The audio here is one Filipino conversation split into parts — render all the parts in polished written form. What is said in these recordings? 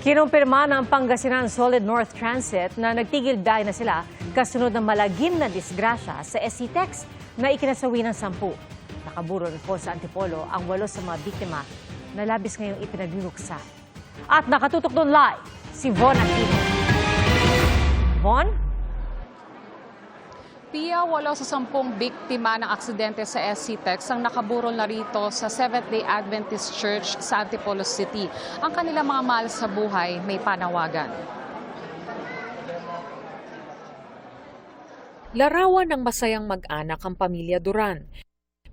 Kinumpirma ng Pangasinan Solid North Transit na nagtigil dahil na sila kasunod ng malagim na disgrasya sa SCTEX na ikinasawi ng 10. Nakaburon po sa Antipolo ang 8 sa mga biktima na labis ngayong ipinagluluksa. At nakatutok doon live si Von Aquino. Von? Pia, 8 sa 10 biktima ng aksidente sa SCTEX ang nakaburol na rito sa Seventh-day Adventist Church sa Antipolo City. Ang kanilang mga mahal sa buhay may panawagan. Larawan ng masayang mag-anak ang pamilya Duran.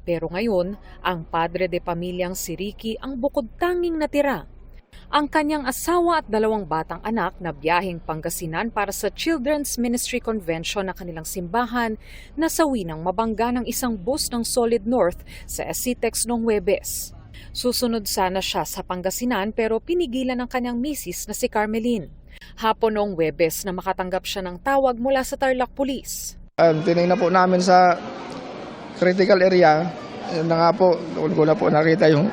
Pero ngayon, ang padre de pamilyang si Ricky ang bukod tanging natira. Ang kanyang asawa at 2 batang anak na biyaheng Pangasinan para sa Children's Ministry Convention na kanilang simbahan nasawi ng mabangga ng isang bus ng Solid North sa SCTEX noong Huwebes. Susunod sana siya sa Pangasinan pero pinigilan ng kanyang misis na si Carmelin. Hapon noong Huwebes na makatanggap siya ng tawag mula sa Tarlac Police. Tinignan po namin sa critical area. Yun na nga po, doon ko na po nakita yung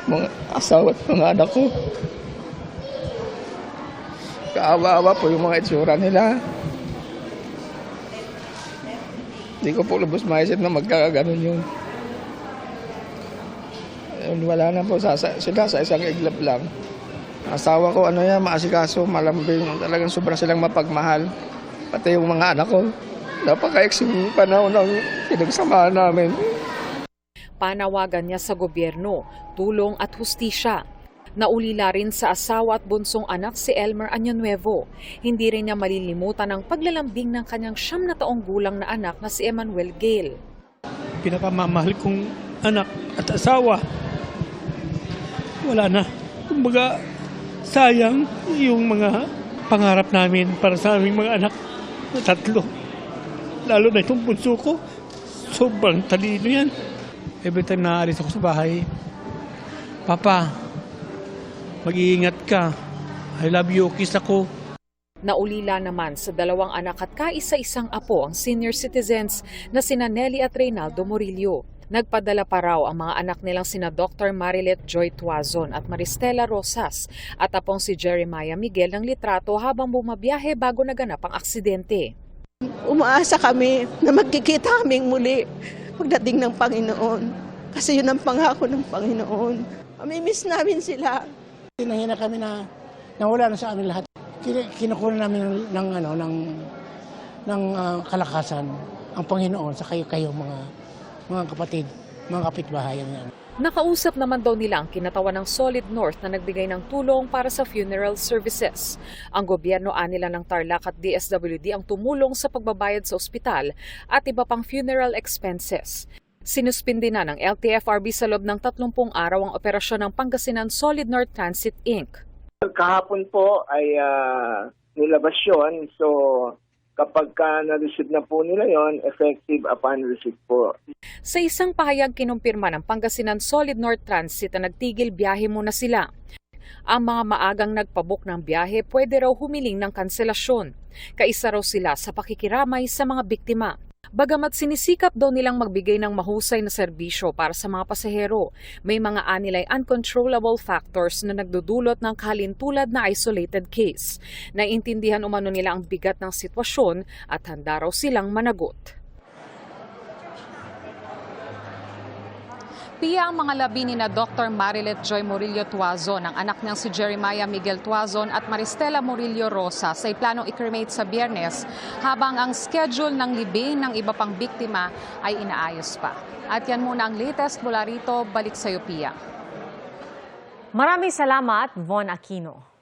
mga asawa at mga anak ko. Kaawa-awa po yung mga itsura nila. Hindi ko po lubos maisip na magkakaganon yun. Wala na po, sila sa isang iglap lang. Asawa ko, maasikaso, malambing, talagang sobra silang mapagmahal. Pati yung mga anak ko. Napaka-eksing panahon ng pinagsamahan namin. Panawagan niya sa gobyerno, tulong at hustisya. Naulila rin sa asawa at bunsong anak si Elmer Añonuevo. Hindi rin niya malilimutan ang paglalambing ng kanyang 9 na taong gulang na anak na si Emmanuel Gale. Pinakamamahal kong anak at asawa, wala na. Kumbaga, sayang yung mga pangarap namin para sa aming mga anak na 3. Lalo na itong bunso ko, sobrang talino yan. Every time naalis ako sa bahay, Papa, mag-iingat ka. I love you, kiss ako. Naulila naman sa 2 anak at kaisa-isang apo ang senior citizens na sina Nelly at Reynaldo Murillo. Nagpadala pa raw ang mga anak nilang sina Dr. Marilet Joy Tuazon at Maristela Rosas at apong si Jeremiah Miguel ng litrato habang bumabiyahe bago naganap ang aksidente. Umaasa kami na magkikita kaming muli pagdating ng Panginoon. Kasi yun ang pangako ng Panginoon. Mamimiss namin sila. Nangina kami na nawala na sa amin lahat. Kinukuha namin ng kalakasan ang Panginoon sa kayo mga kapatid, mga kapitbahayan niya. Nakausap naman daw nila ang kinatawan ng Solid North na nagbigay ng tulong para sa funeral services. Ang gobyerno anila ng Tarlac at DSWD ang tumulong sa pagbabayad sa ospital at iba pang funeral expenses. Sinuspindi na ng LTFRB sa loob ng 30 araw ang operasyon ng Pangasinan Solid North Transit Inc. Kahapon po ay nilabas yun. So kapag na-receive na po nila yon, effective upon receipt po. Sa isang pahayag kinumpirma ng Pangasinan Solid North Transit na nagtigil biyahe muna sila. Ang mga maagang nagpabook ng biyahe pwede raw humiling ng kanselasyon. Kaisa raw sila sa pakikiramay sa mga biktima. Bagamat sinisikap daw nilang magbigay ng mahusay na serbisyo para sa mga pasahero, may mga anilay uncontrollable factors na nagdudulot ng kahalintulad na isolated case. Naiintindihan umano nila ang bigat ng sitwasyon at handa raw silang managot. Pia, ang mga labi ni na Dr. Marilet Joy Murillo Tuazon, ang anak niyang si Jeremiah Miguel Tuazon at Maristela Murillo Rosas ay planong i-cremate sa Biyernes habang ang schedule ng libing ng iba pang biktima ay inaayos pa. At yan muna ang latest mula rito. Balik sa iyo, Pia. Maraming salamat, Von Aquino.